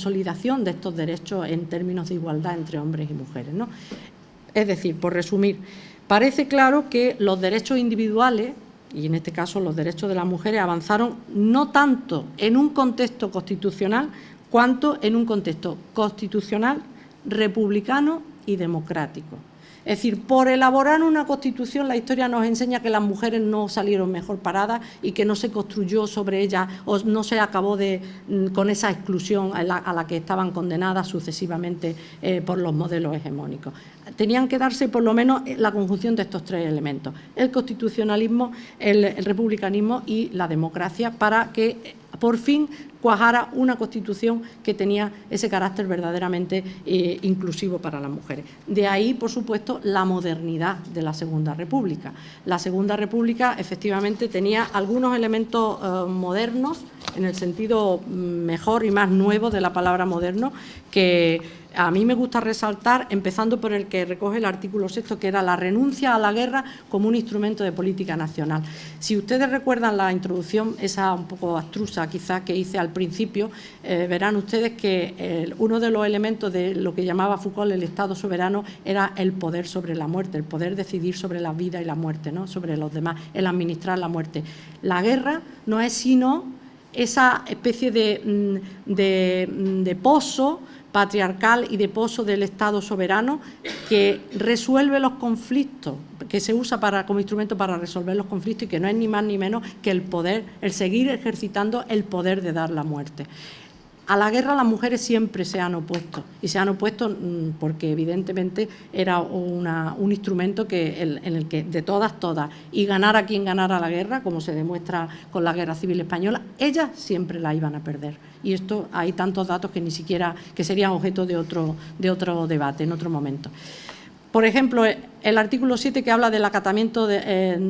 consolidación de estos derechos en términos de igualdad entre hombres y mujeres, ¿no? Es decir, por resumir, parece claro que los derechos individuales, y en este caso los derechos de las mujeres, avanzaron no tanto en un contexto constitucional cuanto en un contexto constitucional, republicano y democrático. Es decir, por elaborar una Constitución, la historia nos enseña que las mujeres no salieron mejor paradas y que no se construyó sobre ellas o no se acabó con esa exclusión a la que estaban condenadas sucesivamente por los modelos hegemónicos. Tenían que darse por lo menos la conjunción de estos tres elementos: el constitucionalismo, el republicanismo y la democracia, para que por fin cuajara una Constitución que tenía ese carácter verdaderamente inclusivo para las mujeres. De ahí, por supuesto, la modernidad de la Segunda República. La Segunda República efectivamente tenía algunos elementos modernos, en el sentido mejor y más nuevo de la palabra moderno, que a mí me gusta resaltar, empezando por el que recoge el artículo 6, que era la renuncia a la guerra como un instrumento de política nacional. Si ustedes recuerdan la introducción, esa un poco abstrusa quizás que hice al principio, verán ustedes que uno de los elementos de lo que llamaba Foucault el Estado soberano era el poder sobre la muerte, el poder decidir sobre la vida y la muerte, ¿no?, sobre los demás, el administrar la muerte. La guerra no es sino esa especie de pozo patriarcal y de pozo del Estado soberano que resuelve los conflictos, que se usa como instrumento para resolver los conflictos, y que no es ni más ni menos que el poder, el seguir ejercitando el poder de dar la muerte. A la guerra las mujeres siempre se han opuesto, y se han opuesto porque evidentemente era un instrumento en el que de todas, y ganara quien ganara la guerra, como se demuestra con la Guerra Civil Española, ellas siempre la iban a perder. Y esto hay tantos datos que ni siquiera, que serían objeto de otro debate en otro momento. Por ejemplo, el artículo 7, que habla del acatamiento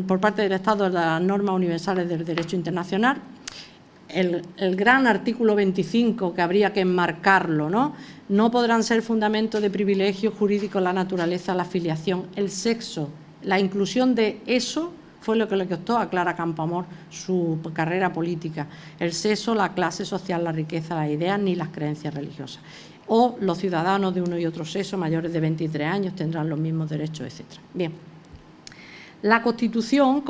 por parte del Estado de las normas universales del derecho internacional. El gran artículo 25, que habría que enmarcarlo, ¿no? No podrán ser fundamento de privilegio jurídico la naturaleza, la filiación, el sexo. La inclusión de eso fue lo que le costó a Clara Campoamor su carrera política. El sexo, la clase social, la riqueza, las ideas, ni las creencias religiosas. O los ciudadanos de uno y otro sexo mayores de 23 años tendrán los mismos derechos, etc. Bien. La Constitución,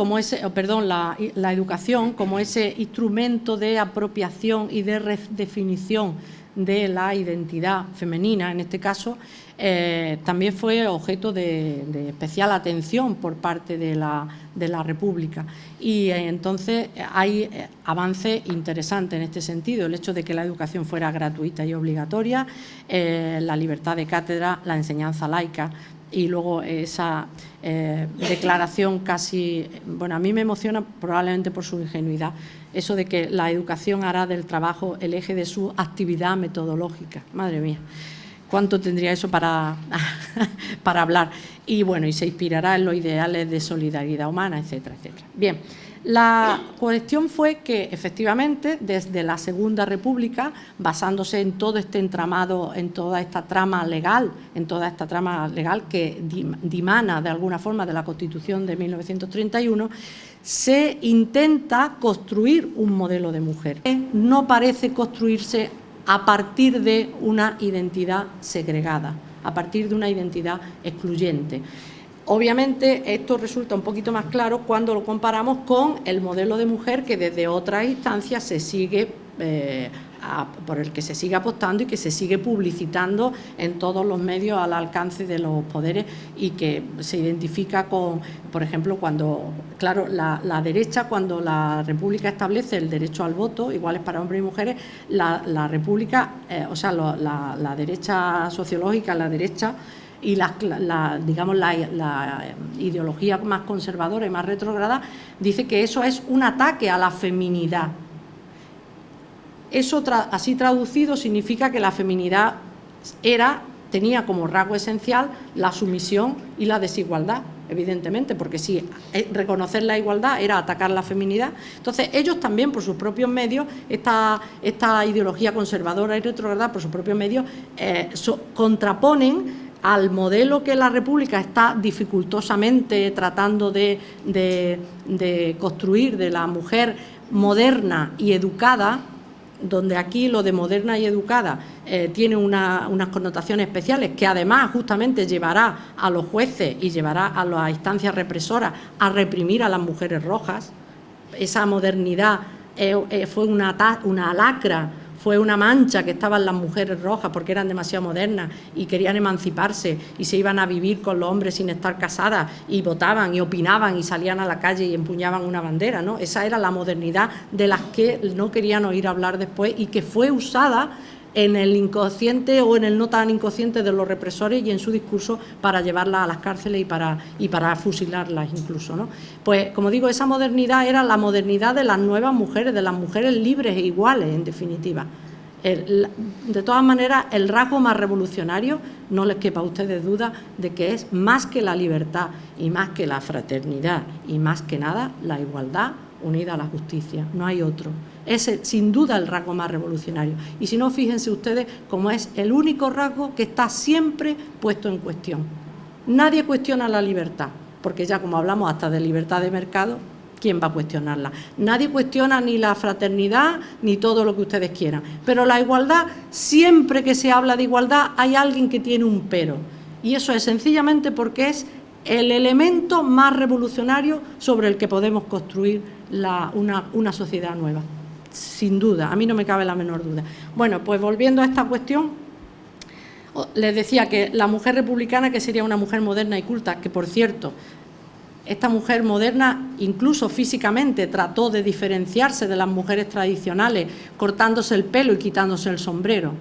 la educación, como ese instrumento de apropiación y de redefinición de la identidad femenina, en este caso, también fue objeto de especial atención por parte de la República. Y entonces hay avances interesantes en este sentido: el hecho de que la educación fuera gratuita y obligatoria, la libertad de cátedra, la enseñanza laica. Y luego esa declaración casi, bueno, a mí me emociona probablemente por su ingenuidad, eso de que la educación hará del trabajo el eje de su actividad metodológica. Madre mía, cuánto tendría eso para hablar. Y bueno, y se inspirará en los ideales de solidaridad humana, etcétera, etcétera. Bien. La cuestión fue que, efectivamente, desde la Segunda República, basándose en todo este entramado, en toda esta trama legal, que dimana de alguna forma de la Constitución de 1931, se intenta construir un modelo de mujer. No parece construirse a partir de una identidad segregada, a partir de una identidad excluyente. Obviamente esto resulta un poquito más claro cuando lo comparamos con el modelo de mujer que desde otras instancias se sigue, por el que se sigue apostando y que se sigue publicitando en todos los medios al alcance de los poderes, y que se identifica con, por ejemplo, cuando, claro, la derecha, cuando la República establece el derecho al voto, iguales para hombres y mujeres, la República, la derecha sociológica, la derecha y la ideología más conservadora y más retrógrada dice que eso es un ataque a la feminidad. Eso, así traducido, significa que la feminidad tenía como rasgo esencial la sumisión y la desigualdad, evidentemente, porque si reconocer la igualdad era atacar la feminidad. Entonces ellos también, por sus propios medios, esta ideología conservadora y retrógrada, por sus propios medios, contraponen al modelo que la República está dificultosamente tratando de construir, de la mujer moderna y educada, donde aquí lo de moderna y educada tiene unas connotaciones especiales, que además justamente llevará a los jueces y llevará a las instancias represoras a reprimir a las mujeres rojas. Esa modernidad fue una lacra, fue una mancha que estaban las mujeres rojas porque eran demasiado modernas y querían emanciparse y se iban a vivir con los hombres sin estar casadas y votaban y opinaban y salían a la calle y empuñaban una bandera, ¿no? Esa era la modernidad de las que no querían oír hablar después y que fue usada en el inconsciente o en el no tan inconsciente de los represores y en su discurso para llevarlas a las cárceles y para fusilarlas incluso, ¿no? Pues, como digo, esa modernidad era la modernidad de las nuevas mujeres, de las mujeres libres e iguales, en definitiva. De todas maneras, el rasgo más revolucionario, no les quepa a ustedes duda de que es más que la libertad y más que la fraternidad y más que nada la igualdad unida a la justicia, no hay otro. Es sin duda el rasgo más revolucionario. Y si no, fíjense ustedes cómo es el único rasgo que está siempre puesto en cuestión. Nadie cuestiona la libertad, porque ya como hablamos hasta de libertad de mercado, ¿quién va a cuestionarla? Nadie cuestiona ni la fraternidad ni todo lo que ustedes quieran. Pero la igualdad, siempre que se habla de igualdad, hay alguien que tiene un pero. Y eso es sencillamente porque es el elemento más revolucionario sobre el que podemos construir una sociedad nueva. Sin duda, a mí no me cabe la menor duda. Bueno, pues volviendo a esta cuestión, les decía que la mujer republicana, que sería una mujer moderna y culta, que por cierto, esta mujer moderna incluso físicamente trató de diferenciarse de las mujeres tradicionales, cortándose el pelo y quitándose el sombrero.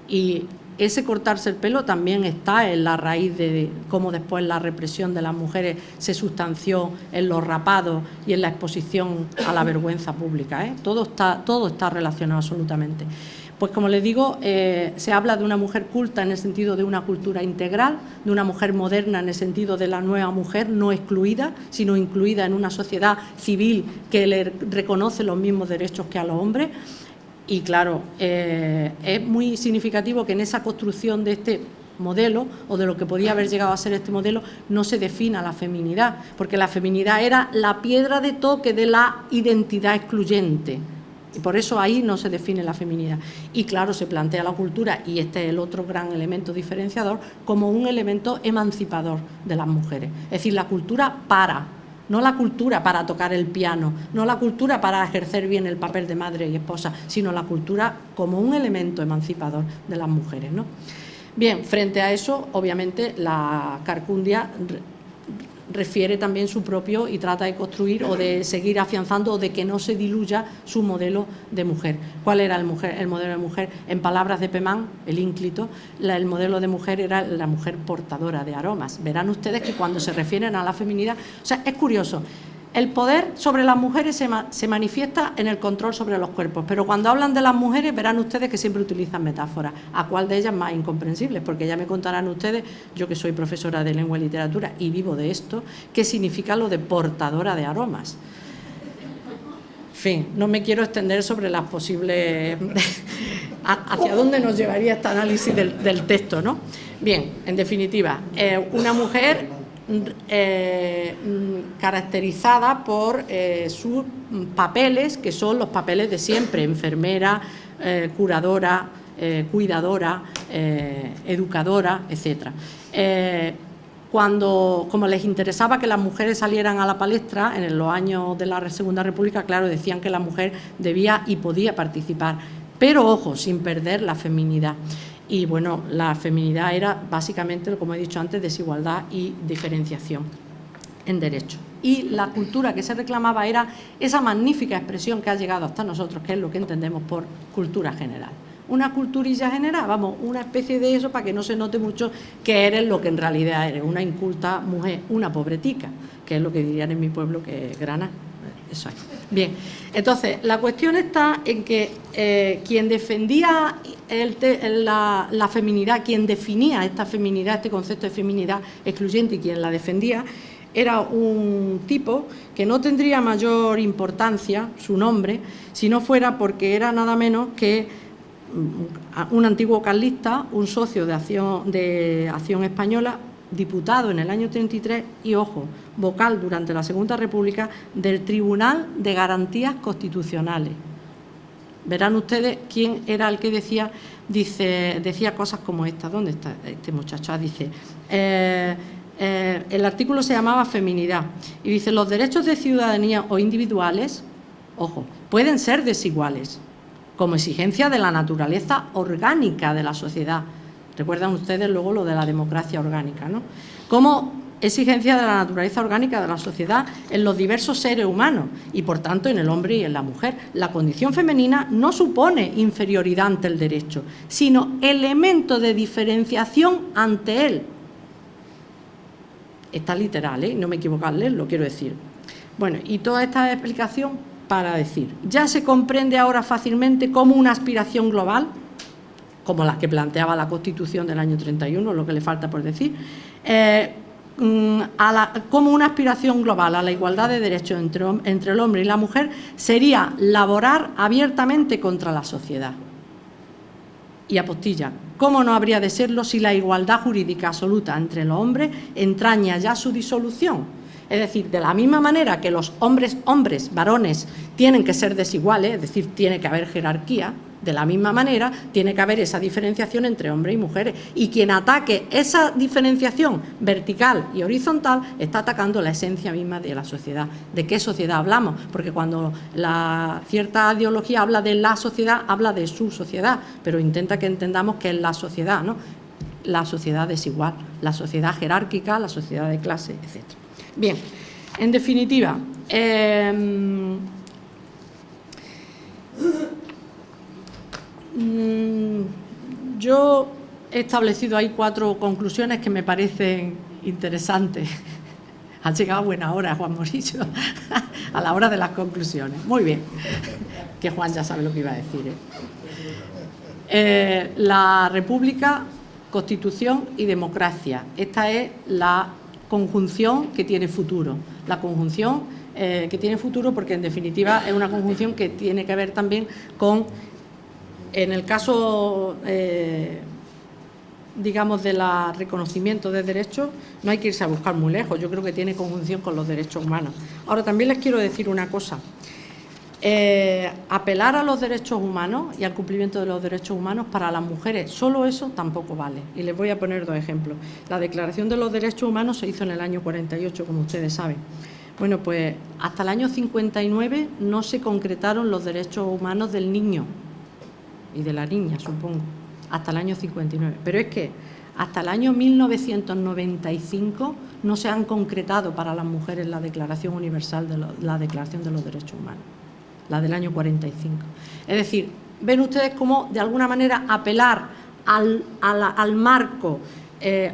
Y ese cortarse el pelo también está en la raíz de cómo después la represión de las mujeres se sustanció en los rapados y en la exposición a la vergüenza pública, ¿eh? Todo está relacionado absolutamente. Pues como les digo, se habla de una mujer culta en el sentido de una cultura integral, de una mujer moderna en el sentido de la nueva mujer, no excluida, sino incluida en una sociedad civil que le reconoce los mismos derechos que a los hombres. Y claro, es muy significativo que en esa construcción de este modelo, o de lo que podía haber llegado a ser este modelo, no se defina la feminidad, porque la feminidad era la piedra de toque de la identidad excluyente, y por eso ahí no se define la feminidad. Y claro, se plantea la cultura, y este es el otro gran elemento diferenciador, como un elemento emancipador de las mujeres. Es decir, la cultura no la cultura para tocar el piano, no la cultura para ejercer bien el papel de madre y esposa, sino la cultura como un elemento emancipador de las mujeres, ¿no? Bien, frente a eso, obviamente, la Carcundia refiere también su propio y trata de construir o de seguir afianzando o de que no se diluya su modelo de mujer. ¿Cuál era el modelo de mujer? En palabras de Pemán, el ínclito, el modelo de mujer era la mujer portadora de aromas. Verán ustedes que cuando se refieren a la feminidad, o sea, es curioso, el poder sobre las mujeres se manifiesta en el control sobre los cuerpos, pero cuando hablan de las mujeres verán ustedes que siempre utilizan metáforas, a cuál de ellas más incomprensibles, porque ya me contarán ustedes, yo que soy profesora de lengua y literatura y vivo de esto, qué significa lo de portadora de aromas. En fin, no me quiero extender sobre las posibles hacia dónde nos llevaría este análisis del texto, ¿no? Bien, en definitiva, una mujer caracterizada por sus papeles, que son los papeles de siempre: enfermera, curadora, cuidadora, educadora, etc. Como les interesaba que las mujeres salieran a la palestra en los años de la Segunda República, claro, decían que la mujer debía y podía participar, pero ojo, sin perder la feminidad. Y bueno, la feminidad era básicamente, como he dicho antes, desigualdad y diferenciación en derecho. Y la cultura que se reclamaba era esa magnífica expresión que ha llegado hasta nosotros, que es lo que entendemos por cultura general. Una culturilla general, vamos, una especie de eso para que no se note mucho que eres lo que en realidad eres, una inculta mujer, una pobretica, que es lo que dirían en mi pueblo que es grana. Eso es. Bien, entonces la cuestión está en que quien defendía la feminidad, quien definía esta feminidad, este concepto de feminidad excluyente, y quien la defendía era un tipo que no tendría mayor importancia su nombre si no fuera porque era nada menos que un antiguo carlista, un socio de Acción Española, diputado en el año 33 y, ojo, vocal durante la Segunda República del Tribunal de Garantías Constitucionales. verán ustedes quién era el que decía cosas como esta. ¿Dónde está este muchacho? Dice, el artículo se llamaba Feminidad, y dice, los derechos de ciudadanía o individuales, ojo, pueden ser desiguales, como exigencia de la naturaleza orgánica de la sociedad. Recuerdan ustedes luego lo de la democracia orgánica, ¿no? Como exigencia de la naturaleza orgánica de la sociedad en los diversos seres humanos y, por tanto, en el hombre y en la mujer. La condición femenina no supone inferioridad ante el derecho, sino elemento de diferenciación ante él. Está literal, no me equivoco al leerlo, quiero decir. Bueno, y toda esta explicación para decir, ya se comprende ahora fácilmente como una aspiración global, como la que planteaba la Constitución del año 31, lo que le falta por decir, como una aspiración global a la igualdad de derechos entre el hombre y la mujer sería laborar abiertamente contra la sociedad. Y apostilla, ¿cómo no habría de serlo si la igualdad jurídica absoluta entre los hombres entraña ya su disolución? Es decir, de la misma manera que los hombres, varones, tienen que ser desiguales, es decir, tiene que haber jerarquía, de la misma manera tiene que haber esa diferenciación entre hombres y mujeres. Y quien ataque esa diferenciación vertical y horizontal está atacando la esencia misma de la sociedad. ¿De qué sociedad hablamos? Porque cuando cierta ideología habla de la sociedad, habla de su sociedad, pero intenta que entendamos que es la sociedad, ¿no? La sociedad desigual, la sociedad jerárquica, la sociedad de clase, etc. Bien, en definitiva, yo he establecido ahí 4 conclusiones que me parecen interesantes. Ha llegado a buena hora, Juan Morillo, a la hora de las conclusiones. Muy bien, que Juan ya sabe lo que iba a decir. La República, Constitución y democracia. Esta es la conjunción que tiene futuro. La conjunción que tiene futuro porque, en definitiva, es una conjunción que tiene que ver también con, en el caso, digamos, del reconocimiento de derechos, no hay que irse a buscar muy lejos. Yo creo que tiene conjunción con los derechos humanos. Ahora, también les quiero decir una cosa. Apelar a los derechos humanos y al cumplimiento de los derechos humanos para las mujeres, solo eso tampoco vale. Y les voy a poner 2 ejemplos. La Declaración de los Derechos Humanos se hizo en el año 48, como ustedes saben. Bueno, pues hasta el año 59 no se concretaron los derechos humanos del niño y de la niña, supongo, hasta el año 59. Pero es que hasta el año 1995 no se han concretado para las mujeres la Declaración Universal la Declaración de los Derechos Humanos, la del año 45. Es decir, ven ustedes cómo, de alguna manera, apelar al marco,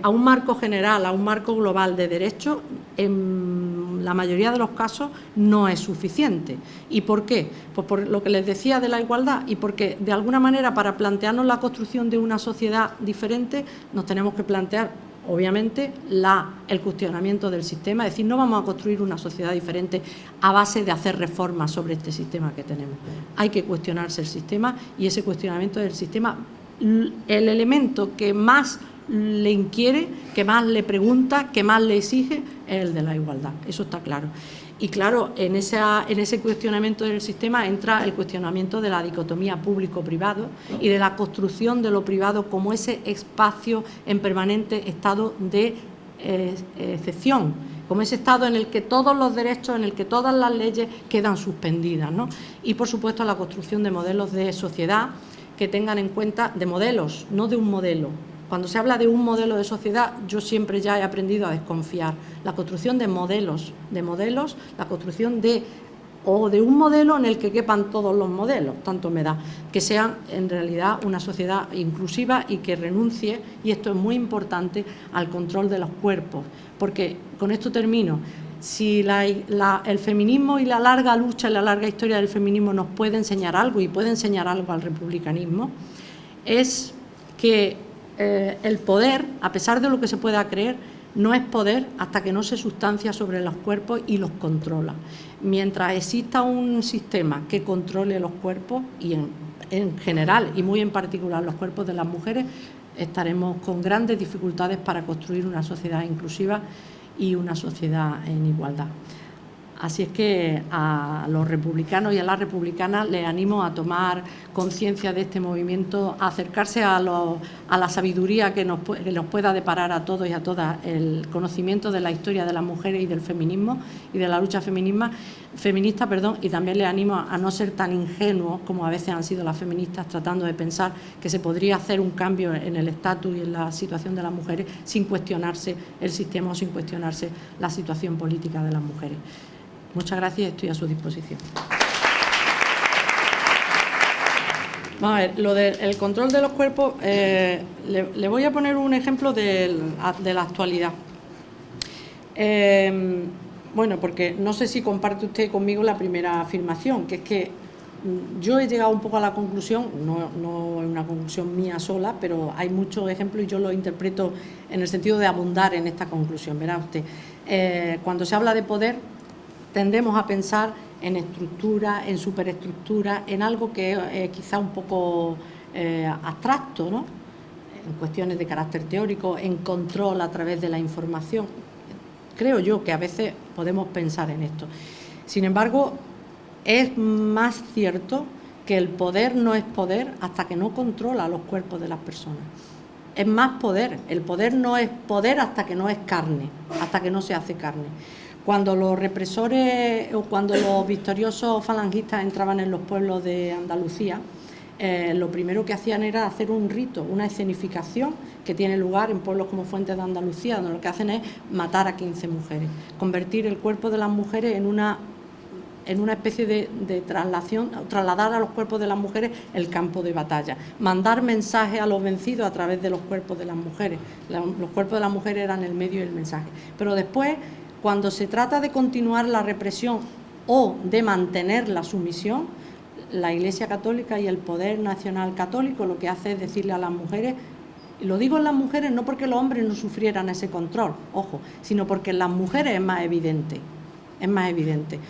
a un marco general, a un marco global de derechos, en la mayoría de los casos no es suficiente. ¿Y por qué? Pues por lo que les decía de la igualdad, y porque, de alguna manera, para plantearnos la construcción de una sociedad diferente, nos tenemos que plantear, obviamente, el cuestionamiento del sistema. Es decir, no vamos a construir una sociedad diferente a base de hacer reformas sobre este sistema que tenemos. Hay que cuestionarse el sistema, y ese cuestionamiento del sistema, el elemento que más le inquiere, que más le pregunta, que más le exige, es el de la igualdad. Eso está claro. Y claro, en ese cuestionamiento del sistema entra el cuestionamiento de la dicotomía público-privado y de la construcción de lo privado como ese espacio en permanente estado de excepción, como ese estado en el que todos los derechos, en el que todas las leyes quedan suspendidas, ¿no? Y, por supuesto, la construcción de modelos de sociedad que tengan en cuenta, de modelos, no de un modelo. Cuando se habla de un modelo de sociedad, yo siempre ya he aprendido a desconfiar. La construcción de modelos, la construcción de un modelo en el que quepan todos los modelos, tanto me da, que sean en realidad una sociedad inclusiva y que renuncie, y esto es muy importante, al control de los cuerpos. Porque, con esto termino, si el feminismo y la larga lucha y la larga historia del feminismo nos puede enseñar algo, y puede enseñar algo al republicanismo, es que el poder, a pesar de lo que se pueda creer, no es poder hasta que no se sustancia sobre los cuerpos y los controla. Mientras exista un sistema que controle los cuerpos, y en general y muy en particular los cuerpos de las mujeres, estaremos con grandes dificultades para construir una sociedad inclusiva y una sociedad en igualdad. Así es que a los republicanos y a las republicanas les animo a tomar conciencia de este movimiento, a acercarse a la sabiduría que nos pueda deparar a todos y a todas el conocimiento de la historia de las mujeres y del feminismo y de la lucha feminista, y también les animo a no ser tan ingenuos como a veces han sido las feministas, tratando de pensar que se podría hacer un cambio en el estatus y en la situación de las mujeres sin cuestionarse el sistema o sin cuestionarse la situación política de las mujeres. Muchas gracias y estoy a su disposición. Vamos a ver, lo del control de los cuerpos, le voy a poner un ejemplo de la actualidad. Bueno, porque no sé si comparte usted conmigo la primera afirmación, que es que yo he llegado un poco a la conclusión, no es una conclusión mía sola, pero hay muchos ejemplos y yo lo interpreto en el sentido de abundar en esta conclusión. Verá usted, cuando se habla de poder, tendemos a pensar en estructura, en superestructura, en algo que es quizá un poco abstracto, ¿no? En cuestiones de carácter teórico, en control a través de la información. Creo yo que a veces podemos pensar en esto. Sin embargo, es más cierto que el poder no es poder hasta que no controla los cuerpos de las personas. Es más poder. El poder no es poder hasta que no es carne, hasta que no se hace carne. Cuando los represores o cuando los victoriosos falangistas entraban en los pueblos de Andalucía, lo primero que hacían era hacer un rito, una escenificación que tiene lugar en pueblos como Fuentes de Andalucía, donde lo que hacen es matar a 15 mujeres, convertir el cuerpo de las mujeres en una especie de traslación, trasladar a los cuerpos de las mujeres el campo de batalla, mandar mensajes a los vencidos a través de los cuerpos de las mujeres. Los cuerpos de las mujeres eran el medio y el mensaje. Pero después, cuando se trata de continuar la represión o de mantener la sumisión, la Iglesia Católica y el poder nacional católico lo que hace es decirle a las mujeres, y lo digo en las mujeres no porque los hombres no sufrieran ese control, ojo, sino porque en las mujeres es más evidente, es más evidente.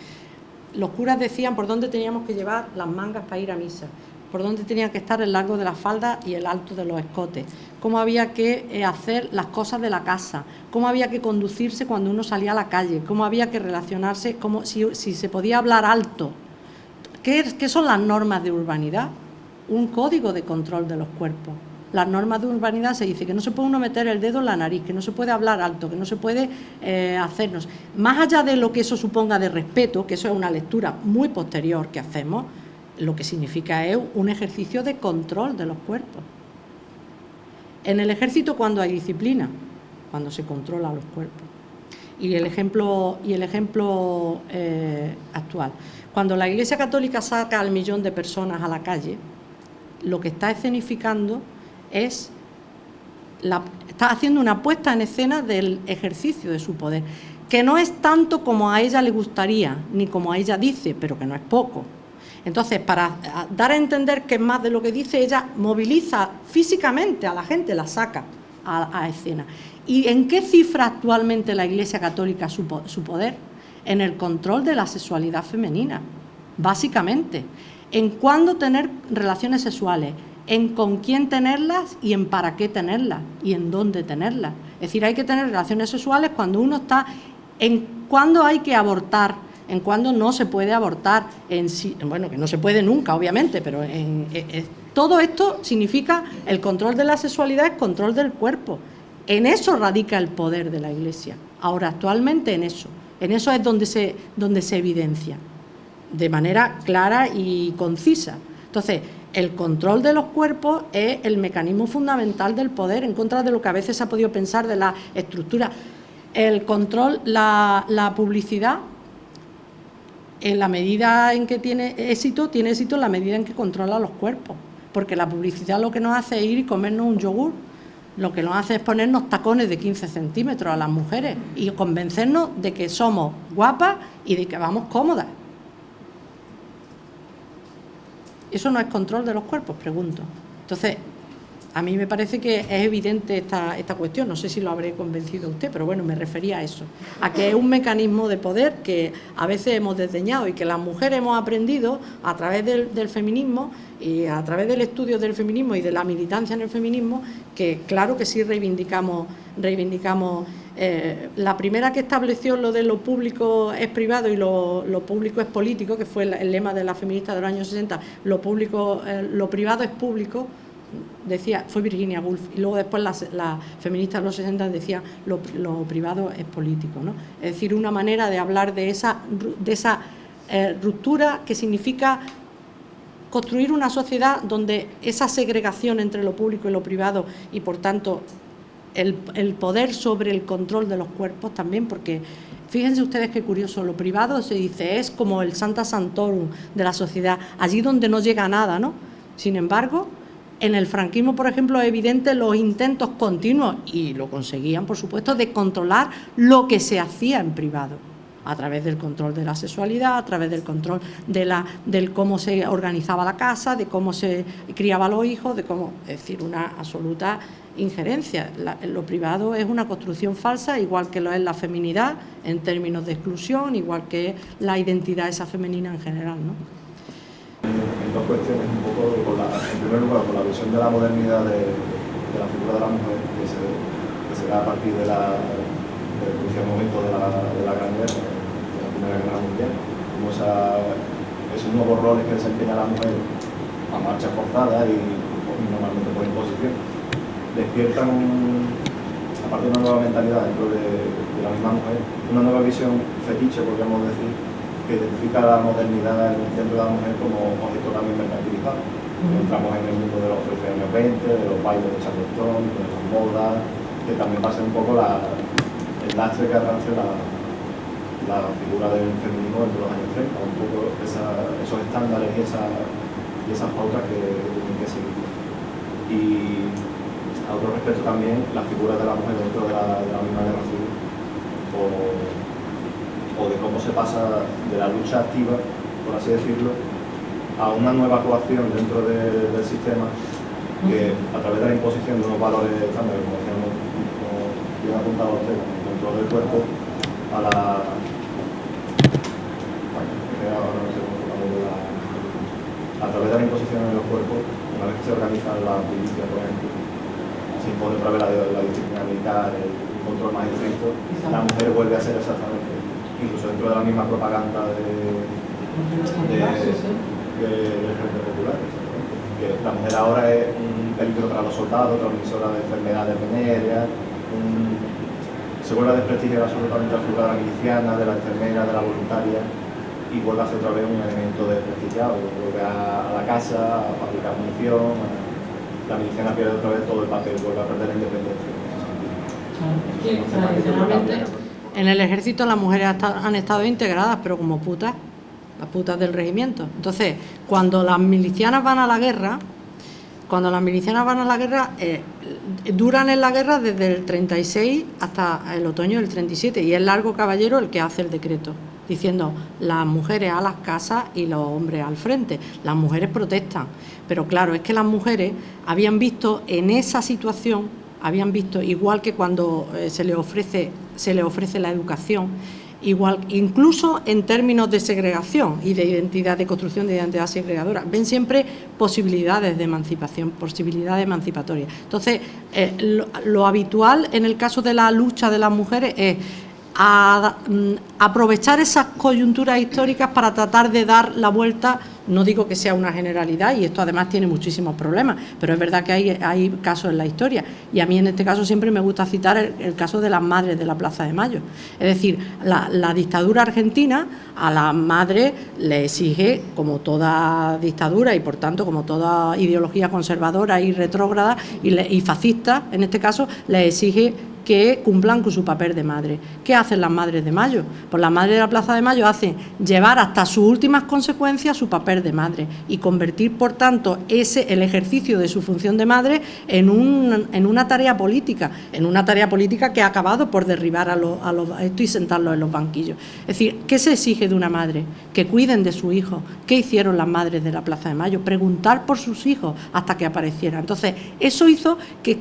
Los curas decían por dónde teníamos que llevar las mangas para ir a misa, por dónde tenía que estar el largo de la falda y el alto de los escotes, cómo había que hacer las cosas de la casa, cómo había que conducirse cuando uno salía a la calle, cómo había que relacionarse, si se podía hablar alto. ¿Qué son las normas de urbanidad? Un código de control de los cuerpos. Las normas de urbanidad se dice que no se puede uno meter el dedo en la nariz, que no se puede hablar alto, que no se puede hacernos. Más allá de lo que eso suponga de respeto, que eso es una lectura muy posterior que hacemos, lo que significa es un ejercicio de control de los cuerpos. En el ejército, cuando hay disciplina, cuando se controla los cuerpos. Y el ejemplo actual. Cuando la Iglesia Católica saca al 1 millón de personas a la calle, lo que está escenificando es está haciendo una puesta en escena del ejercicio de su poder, que no es tanto como a ella le gustaría, ni como a ella dice, pero que no es poco. Entonces, para dar a entender que es más de lo que dice, ella moviliza físicamente a la gente, la saca a escena. ¿Y en qué cifra actualmente la Iglesia Católica su poder? En el control de la sexualidad femenina, básicamente. En cuándo tener relaciones sexuales, en con quién tenerlas y en para qué tenerlas y en dónde tenerlas. Es decir, hay que tener relaciones sexuales cuando uno está, en cuándo hay que abortar, en cuándo no se puede abortar, bueno, que no se puede nunca, obviamente, pero todo esto significa el control de la sexualidad, el control del cuerpo. En eso radica el poder de la Iglesia. Ahora, actualmente en eso es donde se evidencia, de manera clara y concisa. Entonces, el control de los cuerpos es el mecanismo fundamental del poder, en contra de lo que a veces se ha podido pensar de la estructura. El control, la publicidad, en la medida en que tiene éxito en la medida en que controla los cuerpos, porque la publicidad lo que nos hace es ir y comernos un yogur, lo que nos hace es ponernos tacones de 15 centímetros a las mujeres y convencernos de que somos guapas y de que vamos cómodas. ¿Eso no es control de los cuerpos? Pregunto. Entonces, a mí me parece que es evidente esta cuestión, no sé si lo habré convencido a usted, pero bueno, me refería a eso, a que es un mecanismo de poder que a veces hemos desdeñado y que las mujeres hemos aprendido a través del feminismo y a través del estudio del feminismo y de la militancia en el feminismo, que claro que sí reivindicamos la primera que estableció lo de lo público es privado y lo público es político, que fue el lema de la feminista de los años 60, lo privado es público, decía, fue Virginia Woolf, y luego después la feminista de los 60 decía lo privado es político, ¿no? Es decir, una manera de hablar de esa ruptura que significa construir una sociedad donde esa segregación entre lo público y lo privado y por tanto el poder sobre el control de los cuerpos también, porque fíjense ustedes qué curioso, lo privado se dice es como el Sancta Sanctorum de la sociedad, allí donde no llega nada, ¿no? Sin embargo, en el franquismo, por ejemplo, es evidente los intentos continuos, y lo conseguían, por supuesto, de controlar lo que se hacía en privado, a través del control de la sexualidad, a través del control del cómo se organizaba la casa, de cómo se criaba a los hijos, es decir, una absoluta injerencia. Lo privado es una construcción falsa, igual que lo es la feminidad en términos de exclusión, igual que la identidad esa femenina en general, ¿no? En dos cuestiones, un poco, en primer lugar, con la visión de la modernidad de la figura de la mujer, que se da a partir del crucial momento de la Gran Guerra, de la Primera Guerra Mundial, como esos nuevos roles que desempeña la mujer a marcha forzada y normalmente por imposición, despiertan, aparte de una nueva mentalidad dentro de la misma mujer, una nueva visión fetiche, podríamos decir, que identifica la modernidad en el centro de la mujer como objeto también mercantilizado. Entramos en el mundo de los años 20, de los bailes de Charleston, de las modas, que también va a ser un poco el lastre que arrastre la figura del feminismo entre los años 30, un poco esos estándares y esas pautas que tienen que seguir. Y a otro respecto también la figura de la mujer dentro de la misma guerra civil, o de cómo se pasa de la lucha activa, por así decirlo, a una nueva coacción dentro del sistema que a través de la imposición de unos valores estándares, como bien apuntado usted, el control del cuerpo, a través de la imposición de los cuerpos, una vez que se organizan las milicias, por ejemplo, se impone otra vez la disciplina militar, el control más estricto, la mujer vuelve a ser exactamente, incluso dentro de la misma propaganda del Frente Popular, que la mujer ahora es un peligro para los soldados, transmisora de enfermedades venéreas, se vuelve a desprestigiar absolutamente la figura de la miliciana, de la enfermera, de la voluntaria, y vuelve a ser otra vez un elemento desprestigiado, vuelve a la casa, a fabricar munición, la miliciana pierde otra vez todo el papel, vuelve a perder la independencia. Tradicionalmente en el ejército las mujeres han estado integradas, pero como putas, las putas del regimiento. Entonces, cuando las milicianas van a la guerra, duran en la guerra desde el 36 hasta el otoño del 37, y es Largo Caballero el que hace el decreto, diciendo las mujeres a las casas y los hombres al frente. Las mujeres protestan, pero claro, es que las mujeres habían visto en esa situación, igual que cuando se les ofrece la educación, igual, incluso en términos de segregación y de identidad, de construcción de identidad segregadora, ven siempre posibilidades de emancipación, posibilidades emancipatorias. Entonces, lo habitual en el caso de la lucha de las mujeres es aprovechar esas coyunturas históricas para tratar de dar la vuelta. No digo que sea una generalidad, y esto además tiene muchísimos problemas, pero es verdad que hay casos en la historia, y a mí en este caso siempre me gusta citar el caso de las madres de la Plaza de Mayo. Es decir, la dictadura argentina a las madres le exige, como toda dictadura y por tanto como toda ideología conservadora y retrógrada y fascista, en este caso, le exige que cumplan con su papel de madre. ¿Qué hacen las madres de Mayo? Pues las madres de la Plaza de Mayo hacen llevar hasta sus últimas consecuencias su papel de madre y convertir, por tanto, el ejercicio de su función de madre en una tarea política, que ha acabado por derribar a esto y sentarlos en los banquillos. Es decir, ¿qué se exige de una madre? Que cuiden de su hijo. ¿Qué hicieron las madres de la Plaza de Mayo? Preguntar por sus hijos hasta que aparecieran. Entonces, eso hizo que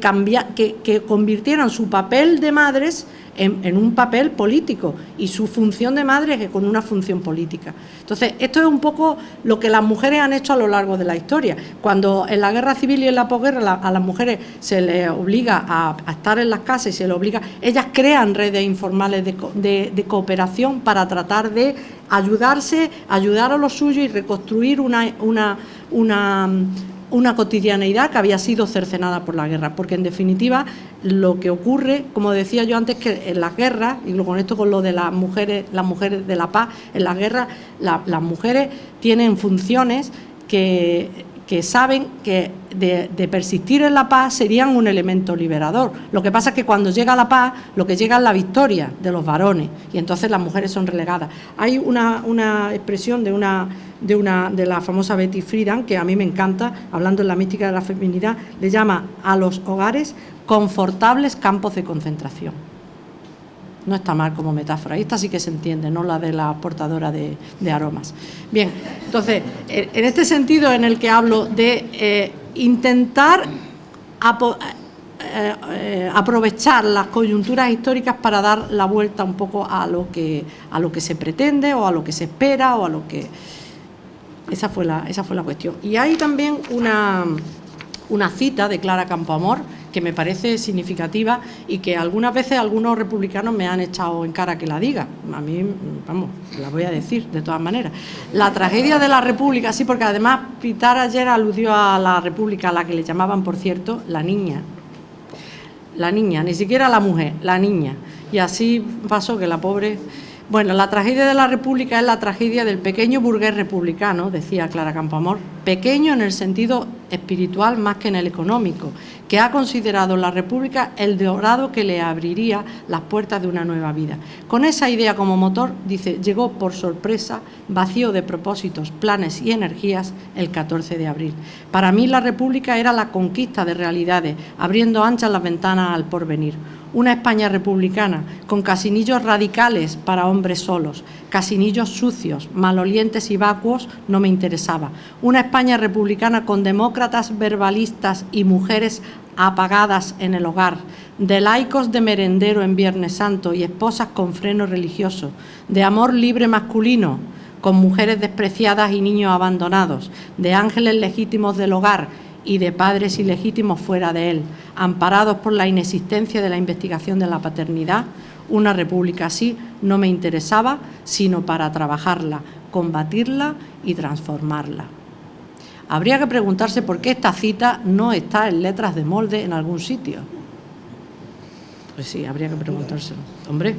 convirtieran su papel papel de madres en un papel político, y su función de madre es con una función política. Entonces, esto es un poco lo que las mujeres han hecho a lo largo de la historia. Cuando en la guerra civil y en la posguerra a las mujeres se les obliga a estar en las casas y se les obliga, ellas crean redes informales de cooperación para tratar de ayudarse, ayudar a los suyos y reconstruir una cotidianeidad que había sido cercenada por la guerra, porque en definitiva lo que ocurre, como decía yo antes, que en las guerras, y lo conecto con lo de las mujeres de la paz, en las guerras las mujeres tienen funciones que saben que de persistir en la paz serían un elemento liberador. Lo que pasa es que cuando llega la paz, lo que llega es la victoria de los varones, y entonces las mujeres son relegadas. Hay una expresión de la famosa Betty Friedan, que a mí me encanta, hablando en la mística de la feminidad, le llama a los hogares confortables campos de concentración. No está mal como metáfora, esta sí que se entiende, no la de la portadora de aromas. Bien, entonces, en este sentido en el que hablo de intentar aprovechar las coyunturas históricas para dar la vuelta un poco a lo que se pretende, o a lo que se espera, o a lo que... Esa fue la cuestión. Y hay también una cita de Clara Campoamor que me parece significativa y que algunas veces algunos republicanos me han echado en cara que la diga. A mí, vamos, la voy a decir de todas maneras. La tragedia de la República, sí, porque además Pitar ayer aludió a la República, a la que le llamaban, por cierto, la niña. La niña, ni siquiera la mujer, la niña. Y así pasó que la pobre... Bueno, la tragedia de la República es la tragedia del pequeño burgués republicano, decía Clara Campoamor, pequeño en el sentido espiritual más que en el económico, que ha considerado la República el dorado que le abriría las puertas de una nueva vida. Con esa idea como motor, dice, llegó por sorpresa, vacío de propósitos, planes y energías, el 14 de abril. Para mí la República era la conquista de realidades, abriendo anchas las ventanas al porvenir. Una España republicana, con casinillos radicales para hombres solos, casinillos sucios, malolientes y vacuos, no me interesaba. Una España republicana con demócratas verbalistas y mujeres apagadas en el hogar, de laicos de merendero en Viernes Santo y esposas con freno religioso, de amor libre masculino, con mujeres despreciadas y niños abandonados, de ángeles legítimos del hogar y de padres ilegítimos fuera de él, amparados por la inexistencia de la investigación de la paternidad. Una república así no me interesaba, sino para trabajarla, combatirla y transformarla. Habría que preguntarse por qué esta cita no está en letras de molde en algún sitio. Pues sí, habría que preguntárselo. Hombre,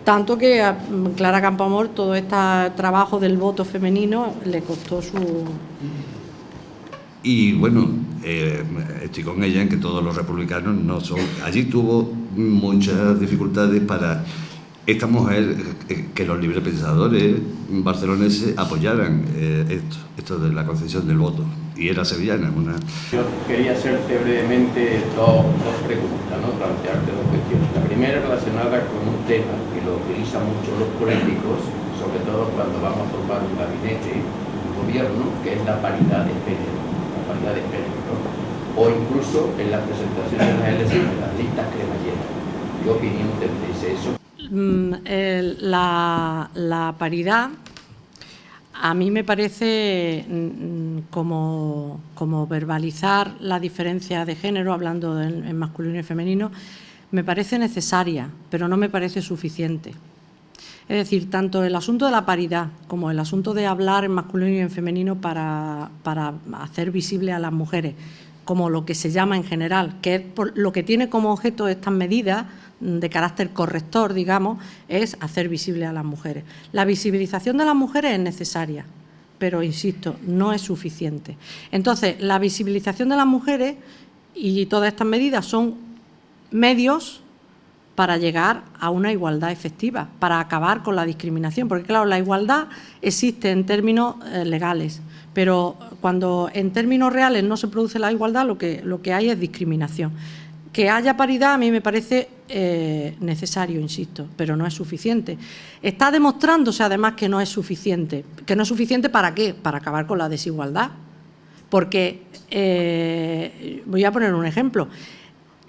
tanto que a Clara Campoamor todo este trabajo del voto femenino le costó su... Y bueno, estoy con ella en que todos los republicanos no son... Allí tuvo muchas dificultades para esta mujer, que los librepensadores barceloneses apoyaran esto de la concesión del voto. Y era sevillana. Yo quería hacerte brevemente dos preguntas, ¿no? Plantearte dos cuestiones. La primera relacionada con un tema que lo utilizan mucho los políticos, sobre todo cuando vamos a formar un gabinete, un gobierno, que es la paridad de género. De género, o incluso en las presentaciones de las elecciones, las listas cremalleras. ¿Qué opinión tendréis de eso? La paridad a mí me parece como verbalizar la diferencia de género, hablando en masculino y femenino, me parece necesaria, pero no me parece suficiente. Es decir, tanto el asunto de la paridad como el asunto de hablar en masculino y en femenino para hacer visible a las mujeres, como lo que se llama en general, que es lo que tiene como objeto estas medidas de carácter corrector, digamos, es hacer visible a las mujeres. La visibilización de las mujeres es necesaria, pero, insisto, no es suficiente. Entonces, la visibilización de las mujeres y todas estas medidas son medios para llegar a una igualdad efectiva, para acabar con la discriminación. Porque, claro, la igualdad existe en términos legales, pero cuando en términos reales no se produce la igualdad, lo que hay es discriminación. Que haya paridad a mí me parece necesario, insisto, pero no es suficiente. Está demostrándose, además, que no es suficiente. ¿Que no es suficiente para qué? Para acabar con la desigualdad. Porque, voy a poner un ejemplo,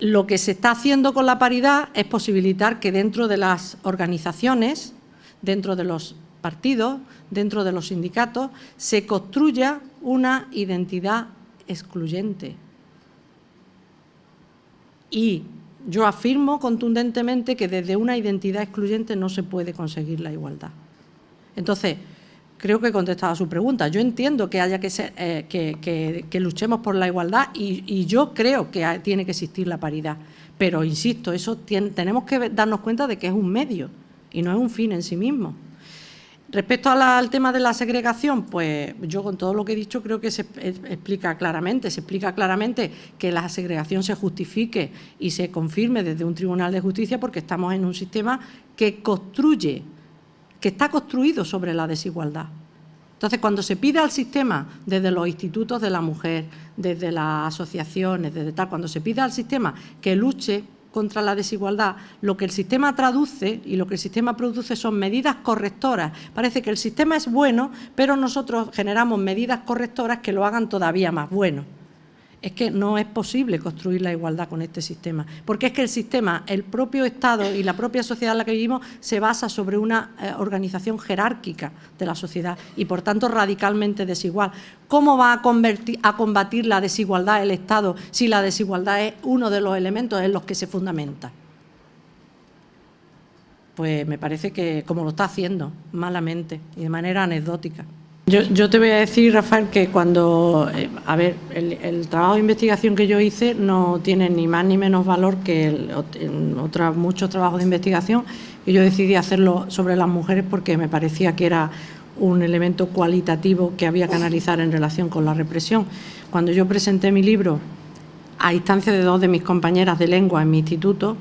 lo que se está haciendo con la paridad es posibilitar que dentro de las organizaciones, dentro de los partidos, dentro de los sindicatos, se construya una identidad excluyente. Y yo afirmo contundentemente que desde una identidad excluyente no se puede conseguir la igualdad. Entonces, creo que he contestado a su pregunta. Yo entiendo que haya que ser, que luchemos por la igualdad y yo creo que tiene que existir la paridad. Pero, insisto, eso tenemos que darnos cuenta de que es un medio y no es un fin en sí mismo. Respecto al tema de la segregación, pues yo con todo lo que he dicho creo que se explica claramente que la segregación se justifique y se confirme desde un tribunal de justicia porque estamos en un sistema que está construido sobre la desigualdad. Entonces, cuando se pide al sistema, desde los institutos de la mujer, desde las asociaciones, desde tal, cuando se pide al sistema que luche contra la desigualdad, lo que el sistema traduce y lo que el sistema produce son medidas correctoras. Parece que el sistema es bueno, pero nosotros generamos medidas correctoras que lo hagan todavía más bueno. Es que no es posible construir la igualdad con este sistema, porque es que el sistema, el propio Estado y la propia sociedad en la que vivimos se basa sobre una organización jerárquica de la sociedad y, por tanto, radicalmente desigual. ¿Cómo va a combatir la desigualdad el Estado si la desigualdad es uno de los elementos en los que se fundamenta? Pues me parece que como lo está haciendo, malamente y de manera anecdótica. Yo te voy a decir, Rafael, que cuando, el trabajo de investigación que yo hice no tiene ni más ni menos valor que muchos trabajos de investigación, y yo decidí hacerlo sobre las mujeres porque me parecía que era un elemento cualitativo que había que analizar en relación con la represión. Cuando yo presenté mi libro a instancia de dos de mis compañeras de lengua en mi instituto,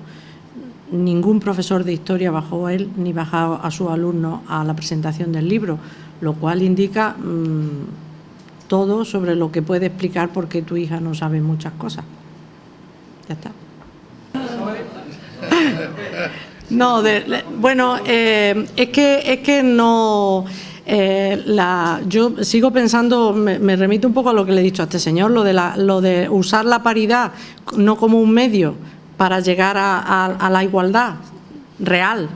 ningún profesor de historia bajó él ni bajó a sus alumnos a la presentación del libro, lo cual indica todo sobre lo que puede explicar por qué tu hija no sabe muchas cosas. Ya está. No, bueno, es que no... yo sigo pensando, me remito un poco a lo que le he dicho a este señor, lo de usar la paridad no como un medio para llegar a la igualdad real,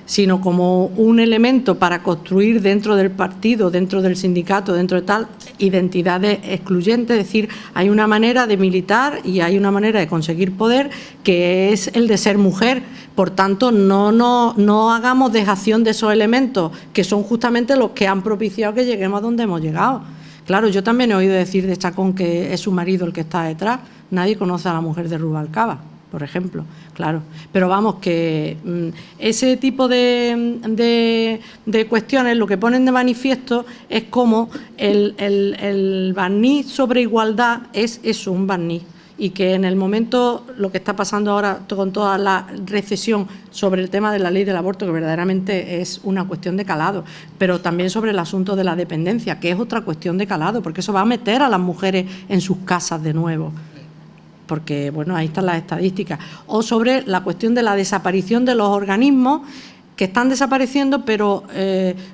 sino como un elemento para construir dentro del partido, dentro del sindicato, dentro de tal, identidades excluyentes. Es decir, hay una manera de militar y hay una manera de conseguir poder que es el de ser mujer. Por tanto, no hagamos dejación de esos elementos que son justamente los que han propiciado que lleguemos a donde hemos llegado. Claro, yo también he oído decir de Chacón que es su marido el que está detrás. Nadie conoce a la mujer de Rubalcaba, por ejemplo, claro. Pero vamos, que ese tipo de cuestiones lo que ponen de manifiesto es como el barniz sobre igualdad es eso, un barniz. Y que en el momento, lo que está pasando ahora con toda la recesión sobre el tema de la ley del aborto, que verdaderamente es una cuestión de calado, pero también sobre el asunto de la dependencia, que es otra cuestión de calado, porque eso va a meter a las mujeres en sus casas de nuevo. Porque, bueno, ahí están las estadísticas, o sobre la cuestión de la desaparición de los organismos que están desapareciendo, pero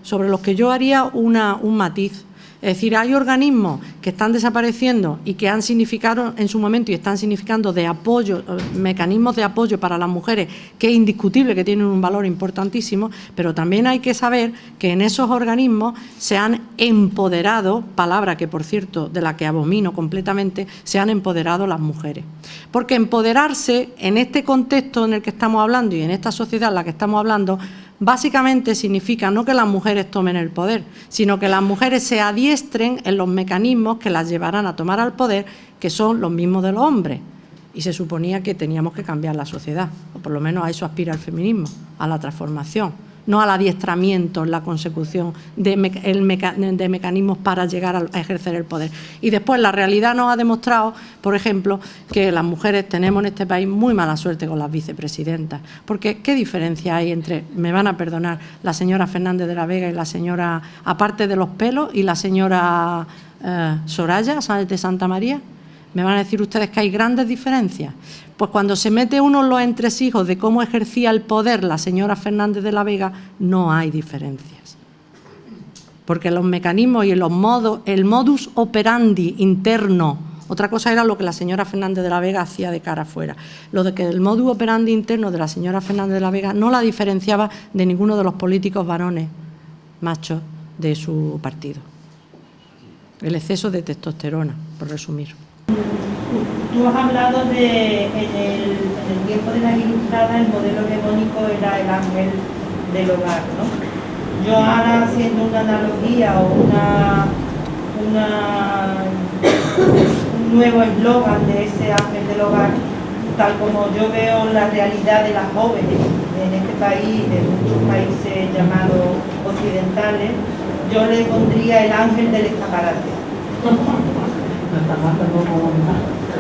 sobre los que yo haría un matiz. Es decir, hay organismos que están desapareciendo y que han significado en su momento y están significando de apoyo, mecanismos de apoyo para las mujeres, que es indiscutible que tienen un valor importantísimo, pero también hay que saber que en esos organismos se han empoderado, palabra que, por cierto, de la que abomino completamente, se han empoderado las mujeres. Porque empoderarse en este contexto en el que estamos hablando y en esta sociedad en la que estamos hablando, básicamente significa no que las mujeres tomen el poder, sino que las mujeres se adiestren en los mecanismos que las llevarán a tomar al poder, que son los mismos de los hombres. Y se suponía que teníamos que cambiar la sociedad, o por lo menos a eso aspira el feminismo, a la transformación, no al adiestramiento en la consecución de mecanismos para llegar a ejercer el poder. Y después la realidad nos ha demostrado, por ejemplo, que las mujeres tenemos en este país muy mala suerte con las vicepresidentas, porque ¿qué diferencia hay entre, me van a perdonar, la señora Fernández de la Vega y la señora, aparte de los pelos, y la señora Soraya Sáenz de Santa María? ¿Me van a decir ustedes que hay grandes diferencias? Pues cuando se mete uno en los entresijos de cómo ejercía el poder la señora Fernández de la Vega, no hay diferencias. Porque los mecanismos y los modos, el modus operandi interno Otra cosa era lo que la señora Fernández de la Vega hacía de cara afuera. Lo de que el modus operandi interno de la señora Fernández de la Vega no la diferenciaba de ninguno de los políticos varones machos de su partido. El exceso de testosterona, por resumir. Tú has hablado de, en el tiempo de las Ilustradas, el modelo hegemónico era el ángel del hogar, ¿no? Yo ahora, haciendo una analogía o un nuevo eslogan de ese ángel del hogar, tal como yo veo la realidad de las jóvenes en este país, en muchos países llamados occidentales, yo le pondría el ángel del escaparate.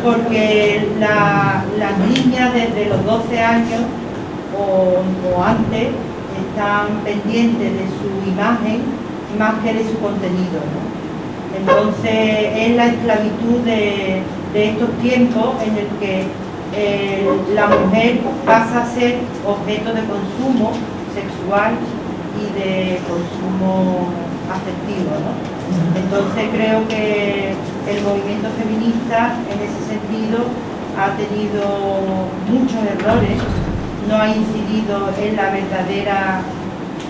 Porque las niñas desde los 12 años o antes están pendientes de su imagen más que de su contenido, ¿no? Entonces es la esclavitud de estos tiempos en el que la mujer pasa a ser objeto de consumo sexual y de consumo afectivo, ¿no? Entonces creo que el movimiento feminista en ese sentido ha tenido muchos errores, no ha incidido en la verdadera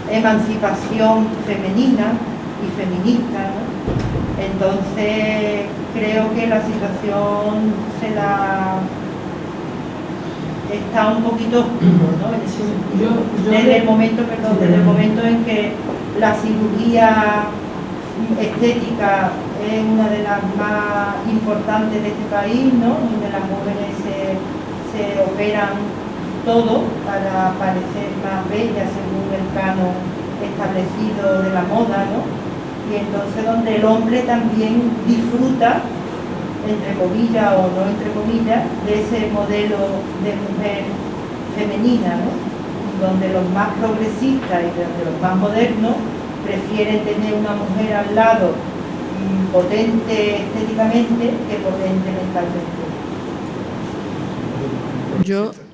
emancipación femenina y feminista, ¿no? Entonces creo que la situación está un poquito oscuro, ¿no? Desde el momento en que la cirugía estética es una de las más importantes de este país, ¿no? Donde las mujeres se operan todo para parecer más bellas según el canon establecido de la moda, ¿no? Y entonces donde el hombre también disfruta, entre comillas o no entre comillas, de ese modelo de mujer femenina, ¿no? Donde los más progresistas y donde los más modernos prefieren tener una mujer al lado potente estéticamente que potente mentalmente.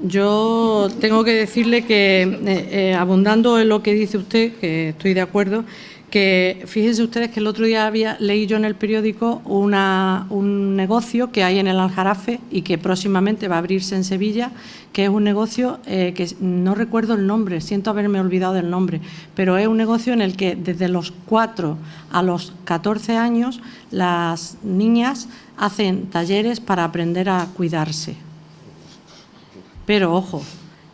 Yo tengo que decirle que, abundando en lo que dice usted, que estoy de acuerdo, que fíjense ustedes que el otro día leí yo en el periódico un negocio que hay en el Aljarafe y que próximamente va a abrirse en Sevilla, que es un negocio que no recuerdo el nombre, siento haberme olvidado del nombre, pero es un negocio en el que desde los 4 a los 14 años las niñas hacen talleres para aprender a cuidarse. Pero ojo,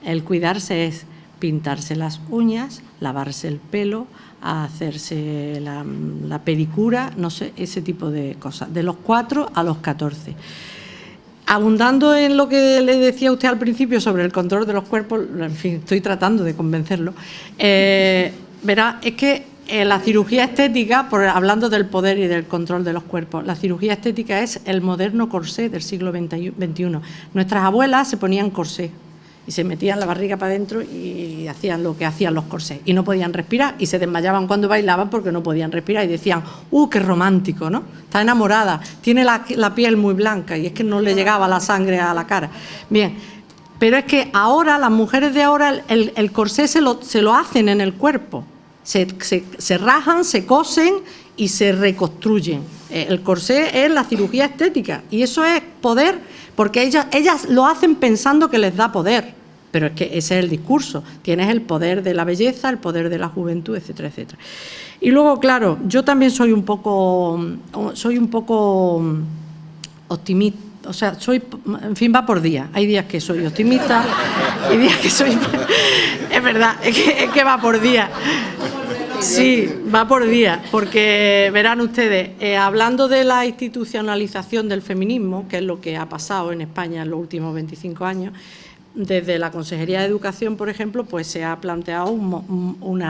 el cuidarse es pintarse las uñas, lavarse el pelo, a hacerse la pedicura, no sé, ese tipo de cosas, de los 4 a los 14. Abundando en lo que le decía usted al principio sobre el control de los cuerpos, en fin, estoy tratando de convencerlo, verá, es que la cirugía estética, hablando del poder y del control de los cuerpos, la cirugía estética es el moderno corsé del siglo XXI. Nuestras abuelas se ponían corsé y se metían la barriga para adentro y hacían lo que hacían los corsés. Y no podían respirar y se desmayaban cuando bailaban porque no podían respirar y decían, qué romántico, ¿no? Está enamorada, tiene la piel muy blanca y es que no le llegaba la sangre a la cara. Bien, pero es que ahora, las mujeres de ahora, el corsé se lo hacen en el cuerpo. Se rajan, se cosen y se reconstruyen. El corsé es la cirugía estética y eso es poder, porque ellas lo hacen pensando que les da poder. Pero es que ese es el discurso. Tienes el poder de la belleza, el poder de la juventud, etcétera, etcétera. Y luego, claro, yo también soy un poco optimista. O sea, en fin, va por días. Hay días que soy optimista y días que soy... Es verdad, es que va por días. Sí, va por días, porque verán ustedes, hablando de la institucionalización del feminismo, que es lo que ha pasado en España en los últimos 25 años, desde la Consejería de Educación, por ejemplo, pues se ha planteado un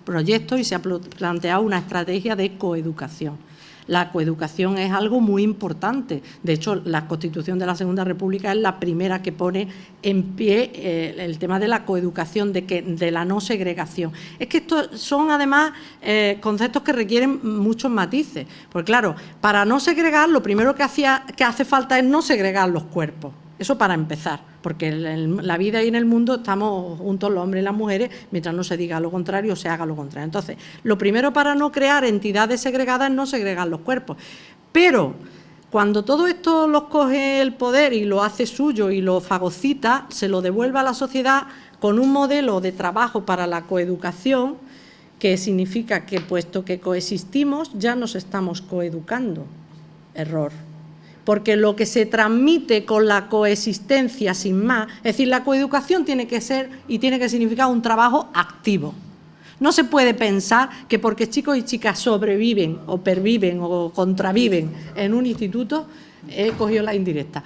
proyecto y se ha planteado una estrategia de coeducación. La coeducación es algo muy importante. De hecho, la Constitución de la Segunda República es la primera que pone en pie el tema de la coeducación, de la no segregación. Es que estos son, además, conceptos que requieren muchos matices. Porque, claro, para no segregar, lo primero que hace falta es no segregar los cuerpos. Eso para empezar, porque en la vida y en el mundo estamos juntos los hombres y las mujeres, mientras no se diga lo contrario o se haga lo contrario. Entonces, lo primero para no crear entidades segregadas es no segregar los cuerpos. Pero Cuando todo esto los coge el poder y lo hace suyo y lo fagocita, se lo devuelve a la sociedad con un modelo de trabajo para la coeducación, que significa que, puesto que coexistimos, ya nos estamos coeducando. Error. Porque lo que se transmite con la coexistencia sin más, es decir, la coeducación tiene que ser y tiene que significar un trabajo activo. No se puede pensar que porque chicos y chicas sobreviven o perviven o contraviven en un instituto, he cogido la indirecta,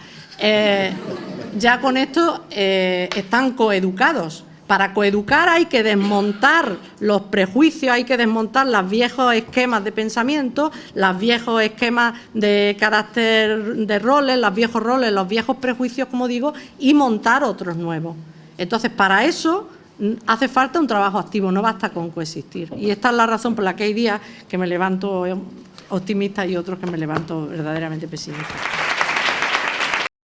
ya con esto están coeducados. Para coeducar hay que desmontar los prejuicios, hay que desmontar los viejos esquemas de pensamiento, los viejos esquemas de carácter de roles, los viejos prejuicios, como digo, y montar otros nuevos. Entonces, para eso hace falta un trabajo activo, no basta con coexistir. Y esta es la razón por la que hay días que me levanto optimista y otros que me levanto verdaderamente pesimista.